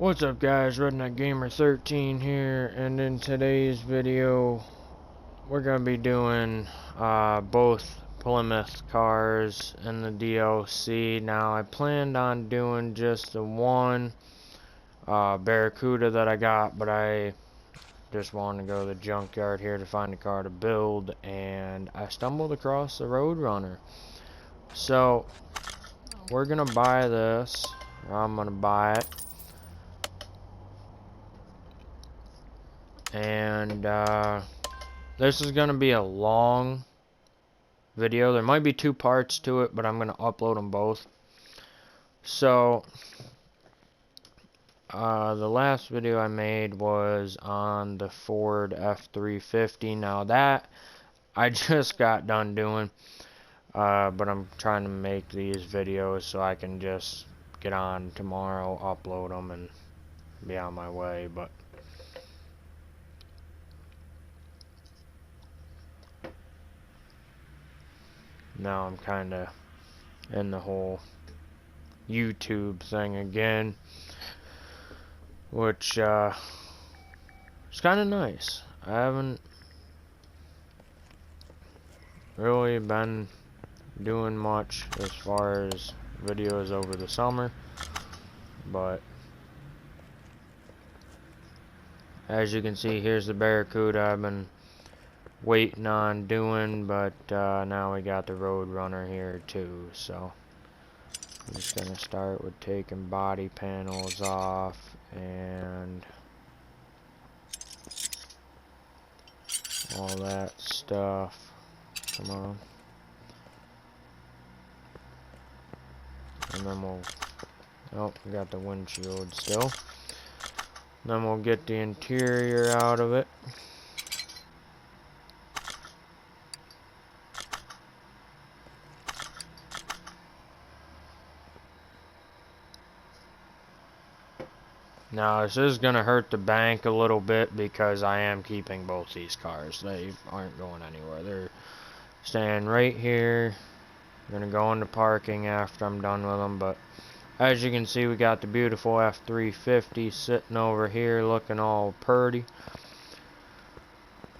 What's up guys, Redneck Gamer 13 here, and in today's video we're going to be doing both Plymouth cars and the DLC. Now I planned on doing just the one Barracuda that I got, but I just wanted to go to the junkyard here to find a car to build, and I stumbled across the Roadrunner. So we're going to buy this, or I'm going to buy it. And this is gonna be a long video. There might be two parts to it, but I'm gonna upload them both. So the last video I made was on the Ford F350. Now that I just got done doing, but I'm trying to make these videos so I can just get on tomorrow, upload them, and be on my way. But now I'm kind of in the whole YouTube thing again, which is kind of nice. I haven't really been doing much as far as videos over the summer, but as you can see, here's the Barracuda I've been waiting on doing, but now we got the Roadrunner here too. So I'm just gonna start with taking body panels off and all that stuff. Come on. And then oh, we got the windshield still. Then we'll get the interior out of it. Now this is going to hurt the bank a little bit because I am keeping both these cars. They aren't going anywhere. They're staying right here. I'm going to go into parking after I'm done with them. But as you can see, we got the beautiful F350 sitting over here looking all purty.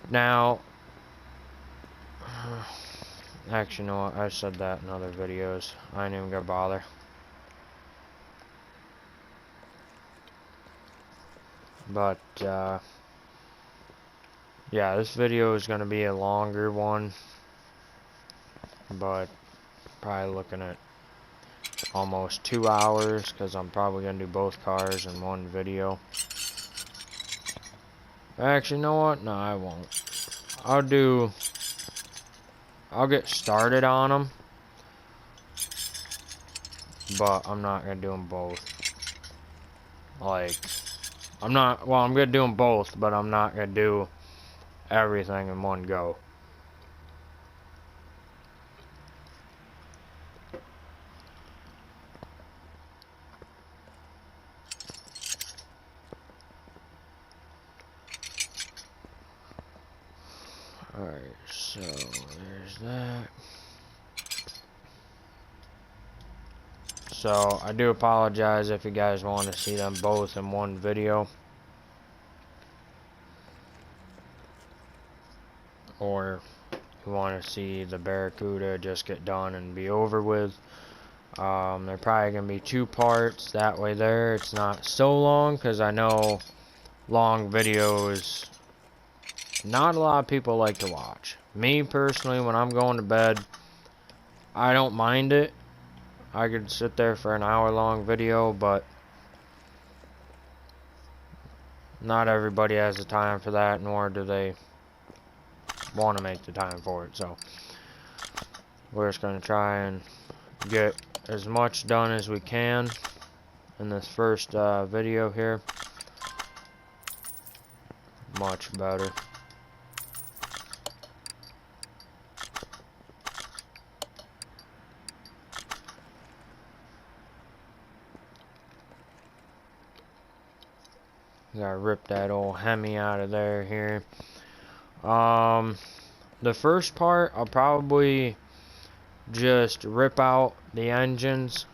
Now, actually, you know what? I said that in other videos. I ain't even going to bother. But yeah, this video is going to be a longer one, but probably looking at almost 2 hours because I'm probably going to do both cars in one video. Actually, you know what? No, I won't. I'll get started on them, but I'm not going to do them both. Like, I'm going to do them both, but I'm not going to do everything in one go. Alright, so there's that. So I do apologize if you guys want to see them both in one video, or you want to see the Barracuda just get done and be over with. They're probably going to be 2 parts, that way there it's not so long, because I know long videos not a lot of people like to watch. Me personally, when I'm going to bed, I don't mind it. I could sit there for an hour-long video, but not everybody has the time for that, nor do they want to make the time for it. So we're just going to try and get as much done as we can in this first video here. Much better. Gotta rip that old Hemi out of there here. The first part, I'll probably just rip out the engines,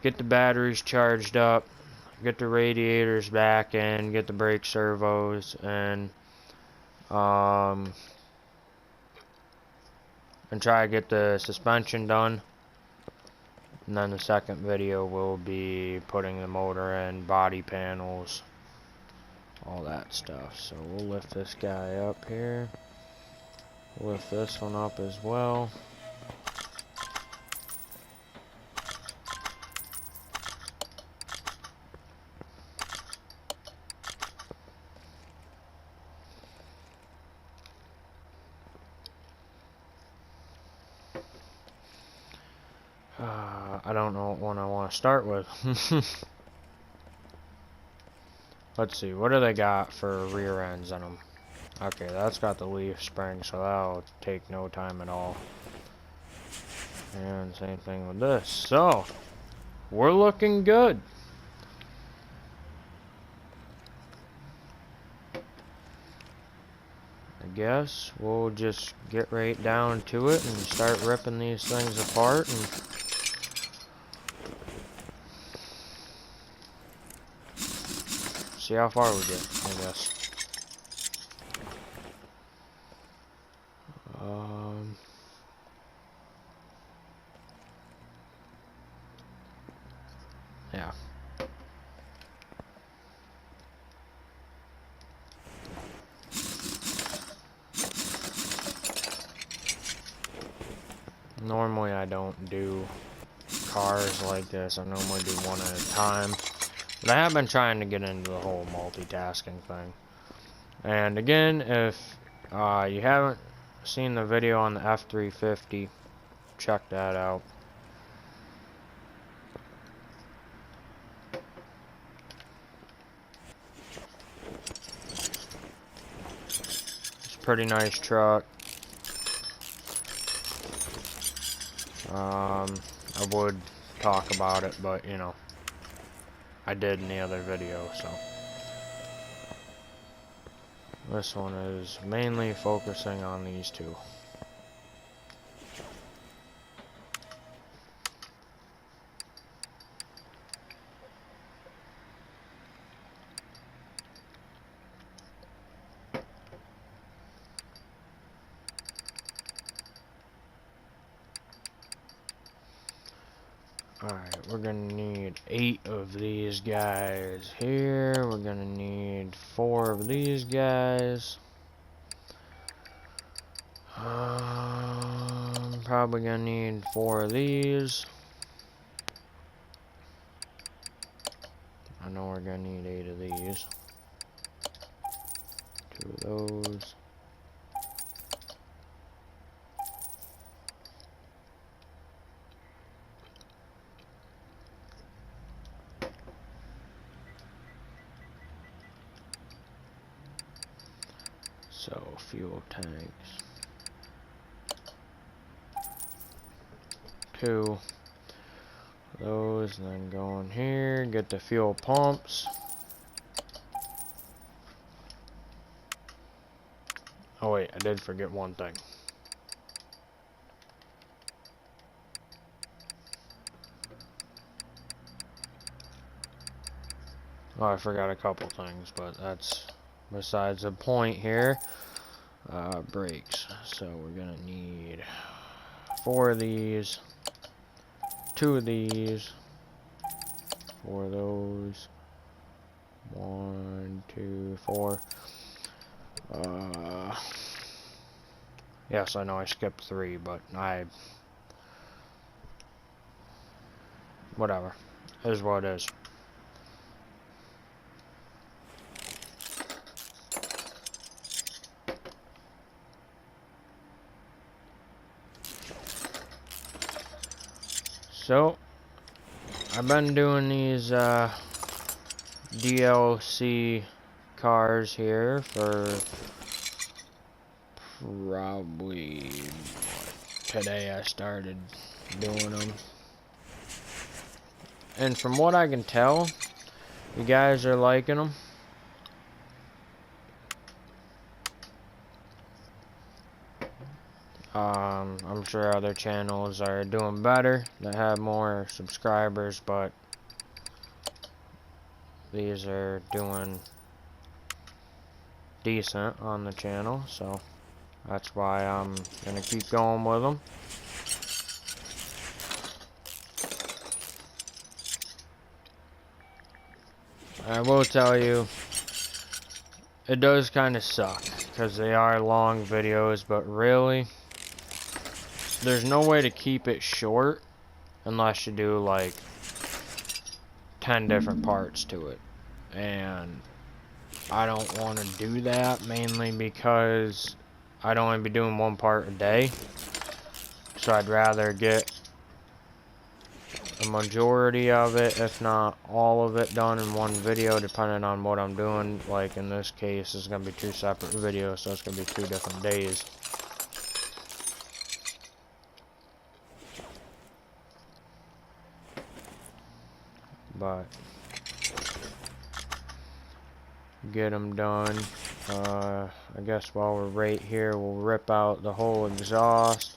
get the batteries charged up, get the radiators back in, get the brake servos, and try to get the suspension done. And then the second video will be putting the motor in, body panels, all that stuff. So we'll lift this guy up here. Lift this one up as well. I don't know what one I want to start with. Let's see, what do they got for rear ends on them? Okay, that's got the leaf spring, so that'll take no time at all. And same thing with this. So, we're looking good. I guess we'll just get right down to it and start ripping these things apart and see how far we get, I guess. Yeah. Normally I don't do cars like this. I normally do one at a time. But I have been trying to get into the whole multitasking thing. And again, if you haven't seen the video on the F350, check that out. It's a pretty nice truck. I would talk about it, but you know, I did in the other video, so. This one is mainly focusing on these two. Alright, we're gonna need 8 of these guys here. We're gonna need 4 of these guys. Probably gonna need 4 of these. I know we're gonna need 8 of these. 2 of those. So, fuel tanks. 2 of those, and then go in here, get the fuel pumps. Oh wait, I did forget one thing. Oh, I forgot a couple things, but that's besides the point here. Brakes. So we're gonna need 4 of these, 2 of these, 4 of those, 1, 2, 4. Yes, I know I skipped 3, but whatever. It is what it is. So, I've been doing these DLC cars here for probably today I started doing them. And from what I can tell, you guys are liking them. I'm sure other channels are doing better that have more subscribers, but these are doing decent on the channel, so that's why I'm gonna keep going with them. I will tell you, it does kind of suck because they are long videos, but really, there's no way to keep it short unless you do like 10 different parts to it, and I don't want to do that, mainly because I'd only be doing one part a day, so I'd rather get a majority of it, if not all of it, done in one video, depending on what I'm doing. Like in this case, it's going to be 2 separate videos, so it's going to be 2 different days. But get them done. I guess while we're right here, we'll rip out the whole exhaust.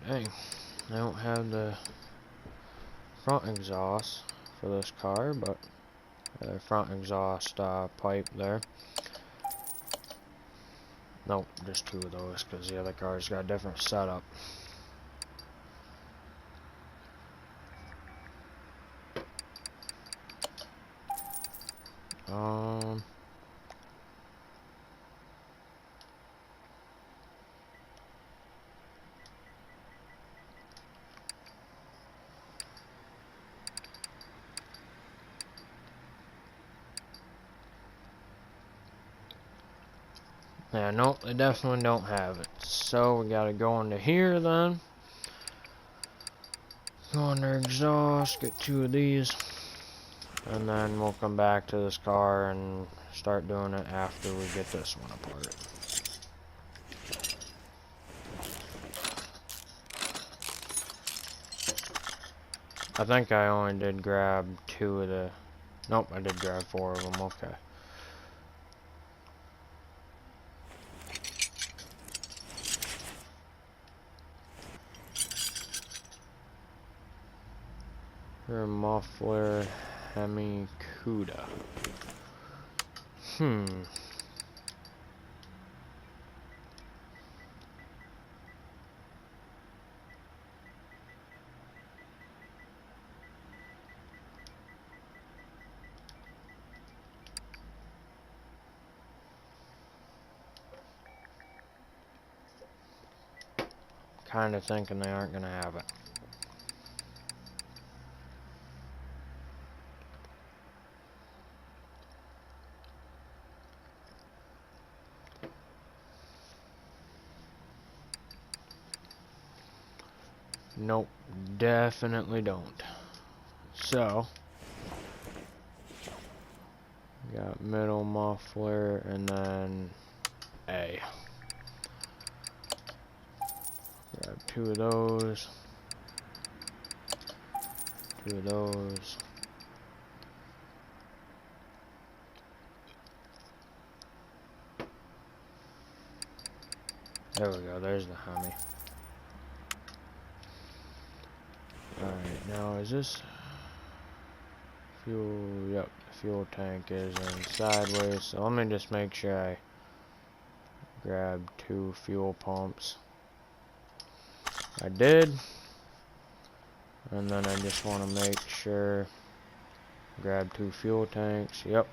Dang, I don't have the front exhaust for this car, but the front exhaust pipe there. Nope, just 2 of those because the other car's got a different setup. Yeah, nope, they definitely don't have it. So we gotta go into here then. Go under exhaust, get 2 of these. And then we'll come back to this car and start doing it after we get this one apart. I think I only did grab 2 of the... Nope, I did grab 4 of them, okay. Rear muffler, Hemikuda. Kind of thinking they aren't gonna have it. Nope, definitely don't. So, got middle muffler and then A. Grab 2 of those. 2 of those. There we go, there's the Hemi. Alright, now is this fuel? Yep, the fuel tank is in sideways, so let me just make sure I grab 2 fuel pumps. I did, and then I just want to make sure, grab 2 fuel tanks, yep.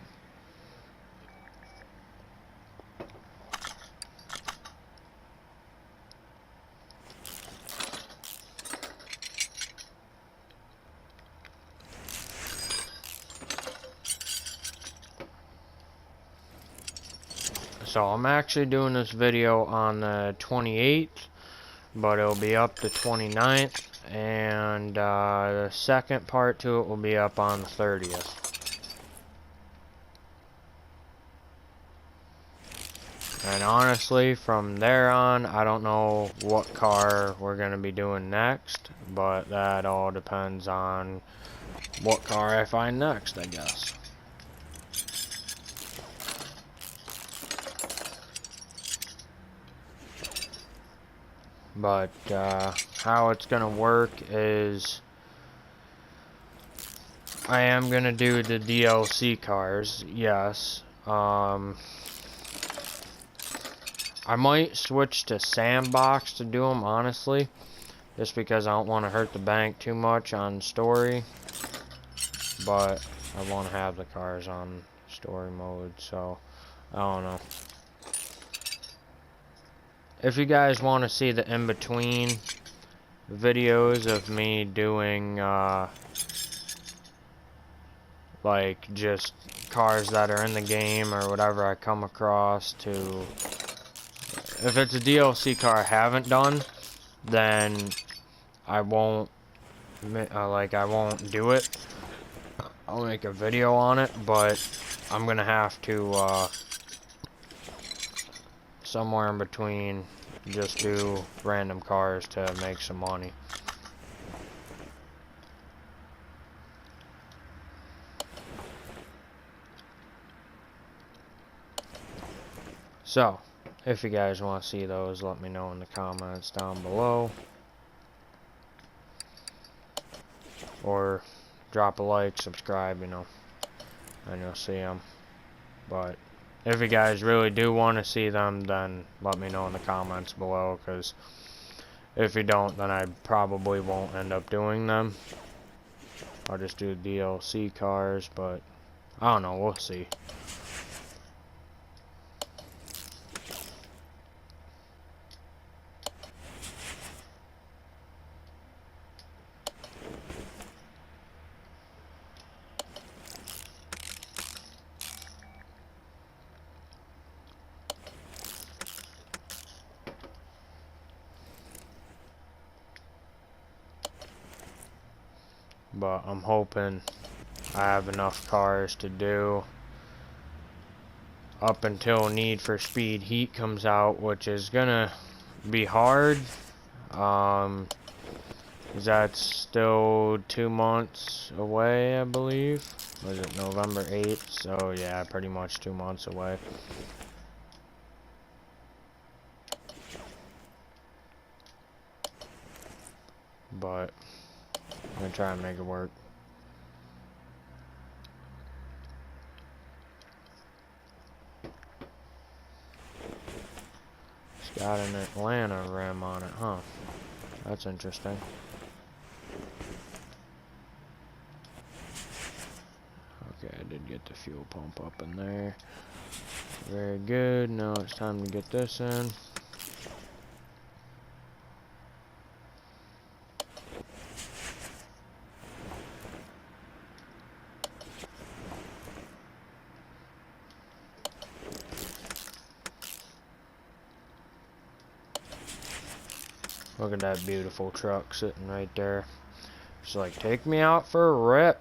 So I'm actually doing this video on the 28th, but it'll be up the 29th, and the second part to it will be up on the 30th. And honestly, from there on, I don't know what car we're going to be doing next, but that all depends on what car I find next, I guess. But how it's going to work is I am going to do the DLC cars, yes. I might switch to Sandbox to do them, honestly. Just because I don't want to hurt the bank too much on story. But I want to have the cars on story mode, so I don't know. If you guys want to see the in-between videos of me doing, like, just cars that are in the game or whatever I come across to... If it's a DLC car I haven't done, then I won't, I won't do it. I'll make a video on it, but I'm gonna have to, somewhere in between, just do random cars to make some money. So, if you guys want to see those, let me know in the comments down below. Or drop a like, subscribe, you know, and you'll see them. But if you guys really do want to see them, then let me know in the comments below, because if you don't, then I probably won't end up doing them. I'll just do DLC cars, but I don't know, we'll see. But I'm hoping I have enough cars to do up until Need for Speed Heat comes out, which is gonna be hard. That's still 2 months away, I believe. Was it November 8th? So yeah, pretty much 2 months away. But I'm gonna try and make it work. It's got an Atlanta rim on it, huh? That's interesting. Okay, I did get the fuel pump up in there. Very good. Now it's time to get this in. Look at that beautiful truck sitting right there. It's like, take me out for a rip.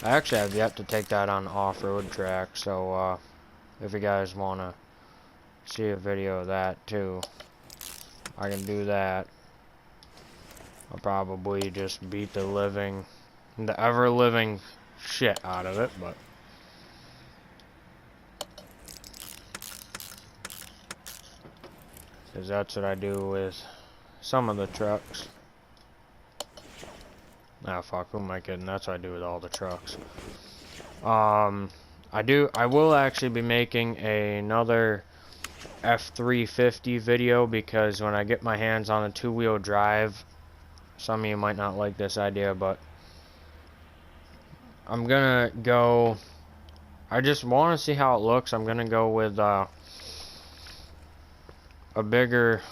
I actually have yet to take that on the off-road track, so if you guys want to see a video of that too, I can do that. I'll probably just beat the ever-living shit out of it, but because that's what I do with some of the trucks. Ah, fuck, who am I kidding? That's what I do with all the trucks. I will actually be making another F350 video, because when I get my hands on a two-wheel drive, some of you might not like this idea, but I'm gonna go, I just want to see how it looks. I'm gonna go with a bigger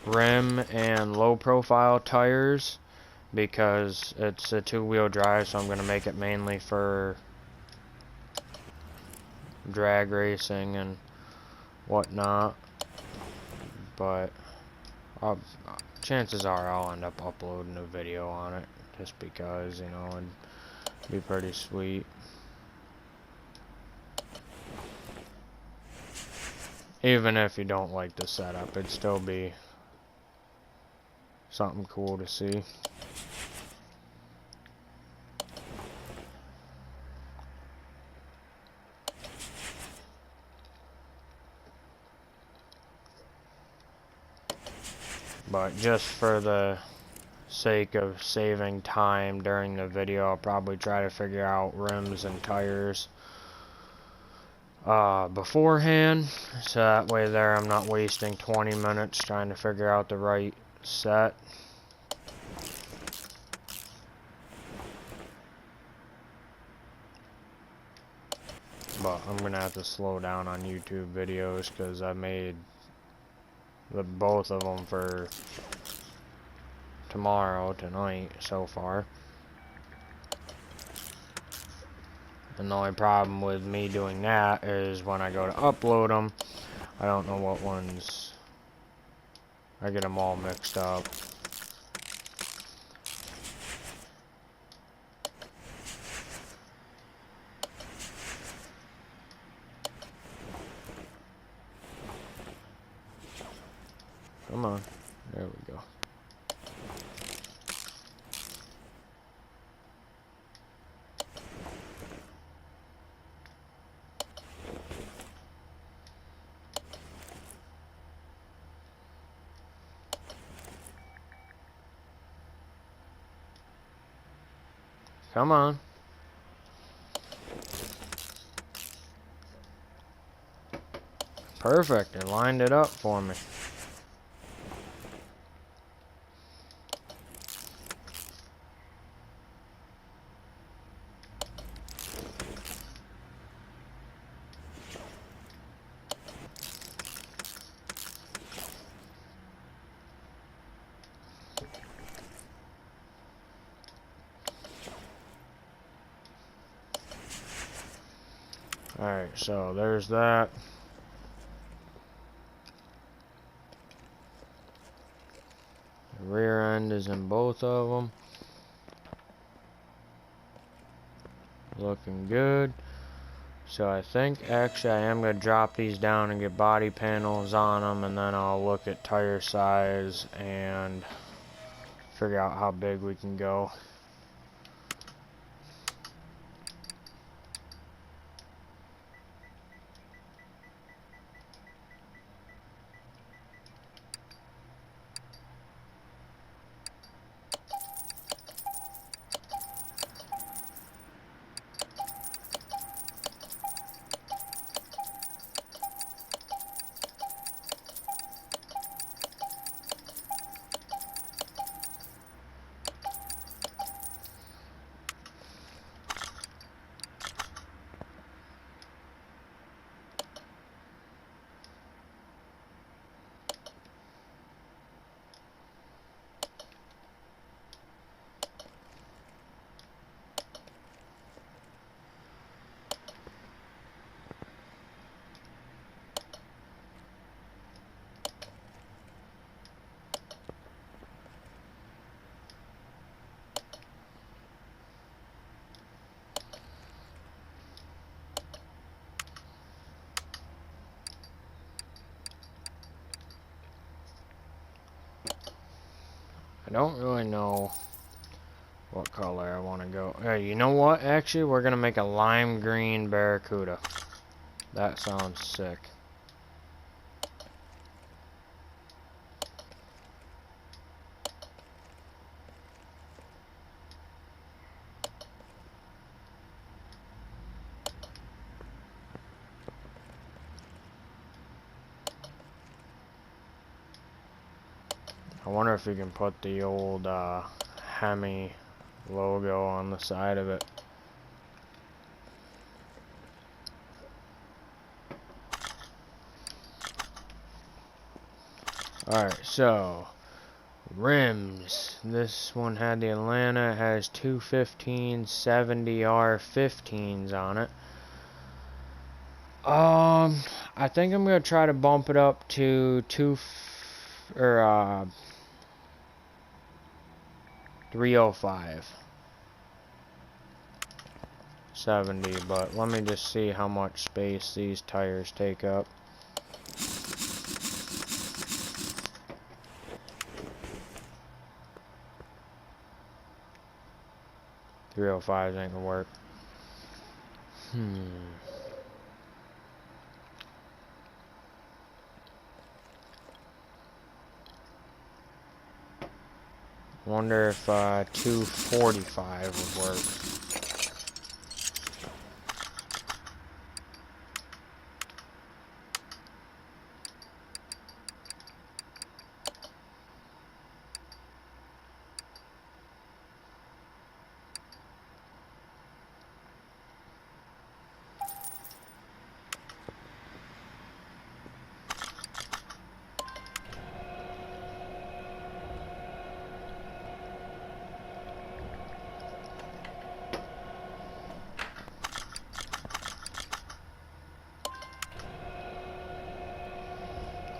rim and low profile tires, because it's a two-wheel drive, so I'm gonna make it mainly for drag racing and whatnot. But chances are I'll end up uploading a video on it, just because, you know, it'd be pretty sweet. Even if you don't like the setup, it'd still be something cool to see. But just for the sake of saving time during the video, I'll probably try to figure out rims and tires beforehand, so that way there I'm not wasting 20 minutes trying to figure out the right set. But I'm gonna have to slow down on YouTube videos because I made both of them for tonight so far. And the only problem with me doing that is when I go to upload them, I don't know what ones, I get them all mixed up. Come on, there we go. Come on. Perfect, it lined it up for me. Alright, so there's that. The rear end is in both of them. Looking good. So I think actually I am going to drop these down and get body panels on them, and then I'll look at tire size and figure out how big we can go. I don't really know what color I want to go. Hey, you know what? Actually, we're going to make a lime green Barracuda. That sounds sick. I wonder if you can put the old Hemi logo on the side of it. Alright, so rims. This one had the Atlanta. It has 215 70R15s on it. I think I'm gonna try to bump it up to 305 70, but let me just see how much space these tires take up. 305s ain't gonna work. Wonder if 245 would work.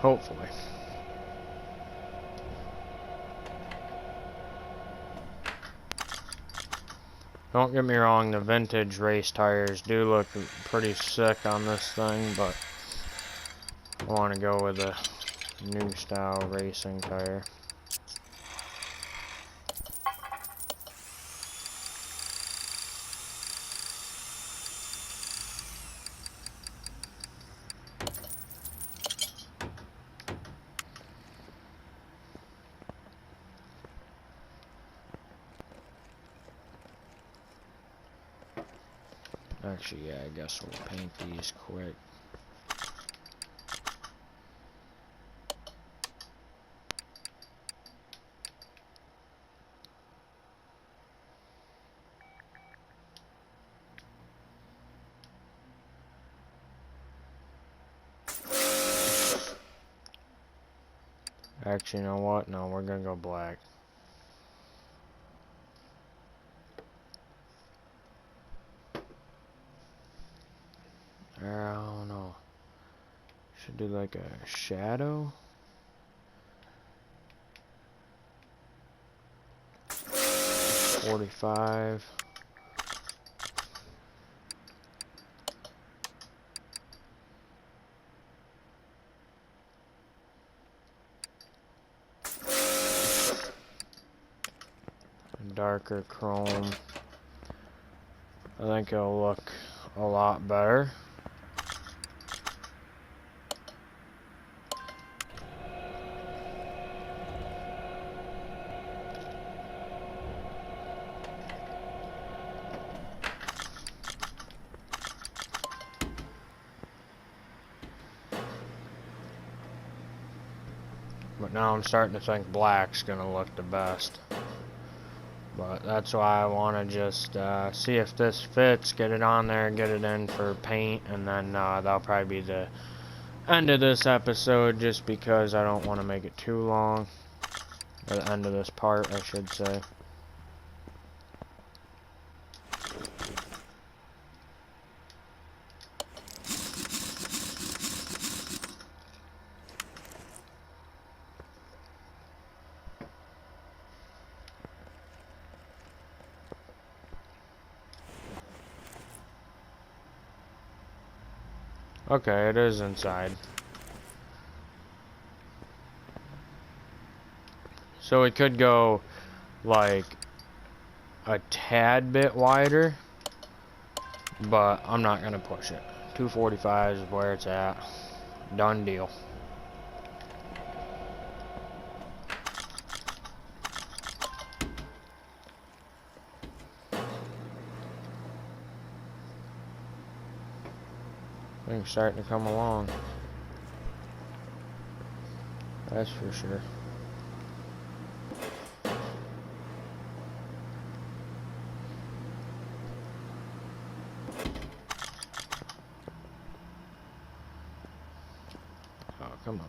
Hopefully. Don't get me wrong, the vintage race tires do look pretty sick on this thing, but I want to go with a new style racing tire. Actually, yeah, I guess we'll paint these quick. Actually, you know what? No, we're gonna go black. I don't know. Should do like a shadow. 45. Darker chrome. I think it'll look a lot better. But now I'm starting to think black's gonna look the best. But that's why I want to just see if this fits, get it on there, get it in for paint, and then that'll probably be the end of this episode, just because I don't want to make it too long. Or the end of this part, I should say. Okay, it is inside. So it could go like a tad bit wider, but I'm not gonna push it. 245 is where it's at. Done deal. Things starting to come along. That's for sure. Oh, come on.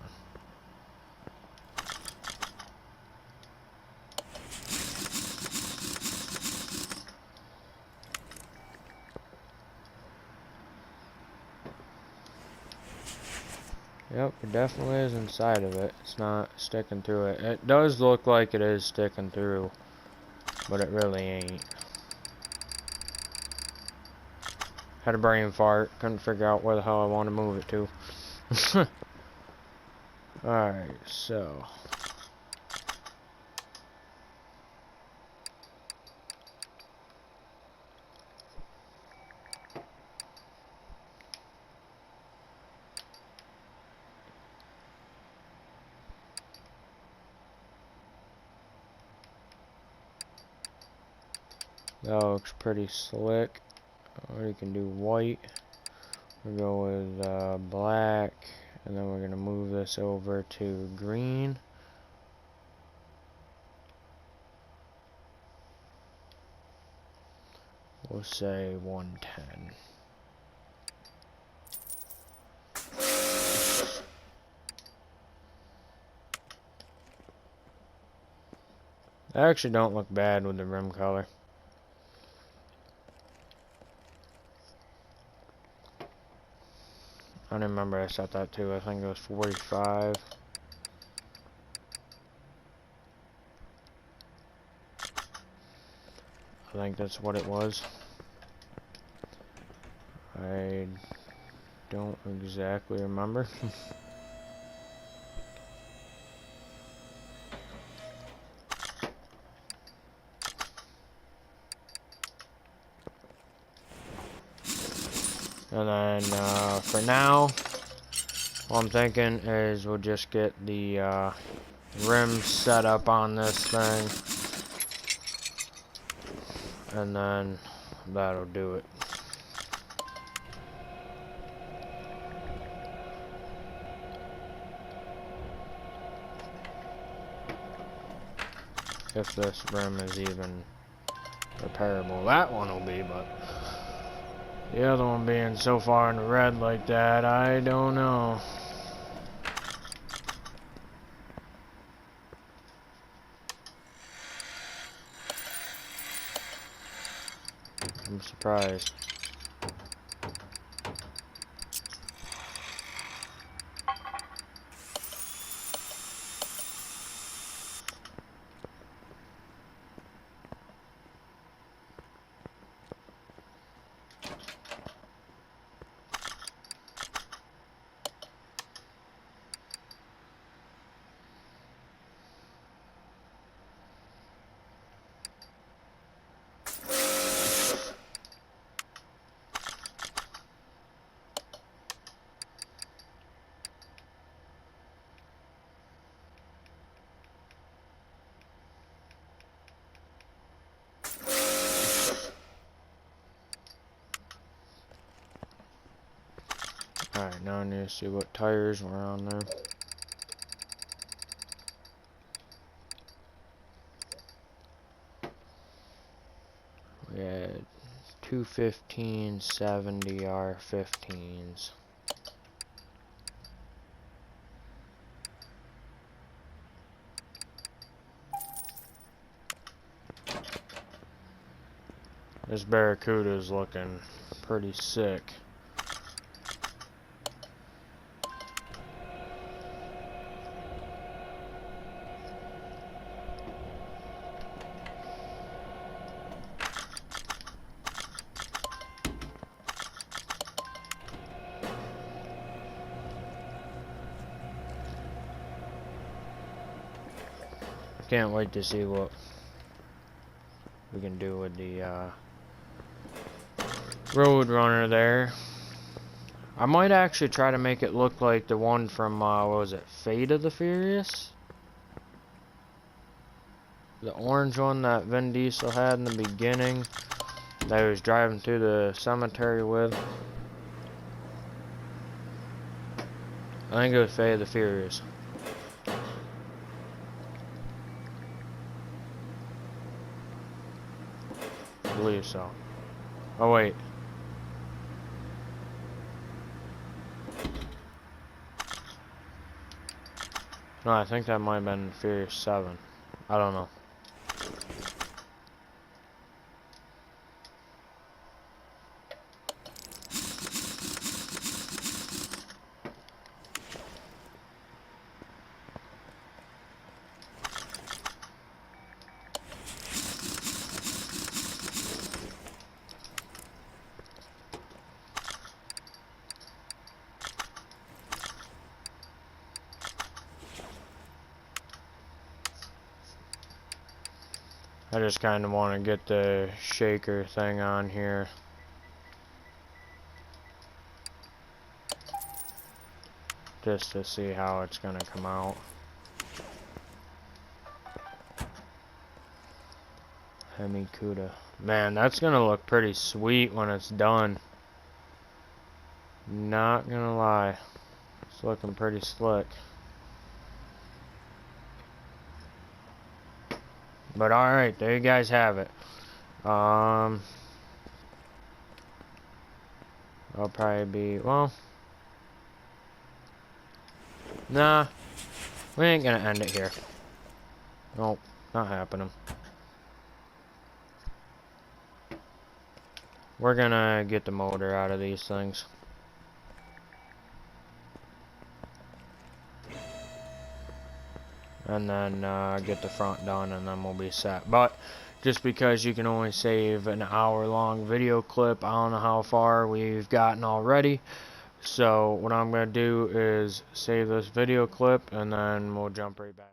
Yep, it definitely is inside of it. It's not sticking through it. It does look like it is sticking through, but it really ain't. Had a brain fart. Couldn't figure out where the hell I want to move it to. Alright, so. That looks pretty slick. Or you can do white. We'll go with black, and then we're going to move this over to green. We'll say 110. They actually don't look bad with the rim color. I don't remember I set that to. I think it was 45. I think that's what it was. I don't exactly remember. And then for now, what I'm thinking is we'll just get the rim set up on this thing, and then that'll do it. If this rim is even repairable. That one will be, but the other one being so far in the red like that, I don't know. I'm surprised. Alright, now I need to see what tires were on there. We had 215/70 R15s. This Barracuda is looking pretty sick. Can't wait to see what we can do with the Roadrunner there. I might actually try to make it look like the one from, what was it, Fate of the Furious? The orange one that Vin Diesel had in the beginning that he was driving through the cemetery with. I think it was Fate of the Furious. I believe so. Oh wait. No, I think that might have been Furious 7. I don't know. I just kind of want to get the shaker thing on here. Just to see how it's going to come out. Hemikuda. Man, that's gonna look pretty sweet when it's done. Not gonna lie. It's looking pretty slick. But alright, there you guys have it. I'll probably be, well, nah, we ain't gonna end it here. Nope, not happening. We're gonna get the motor out of these things. And then get the front done, and then we'll be set. But just because you can only save an hour-long video clip, I don't know how far we've gotten already. So what I'm going to do is save this video clip, and then we'll jump right back.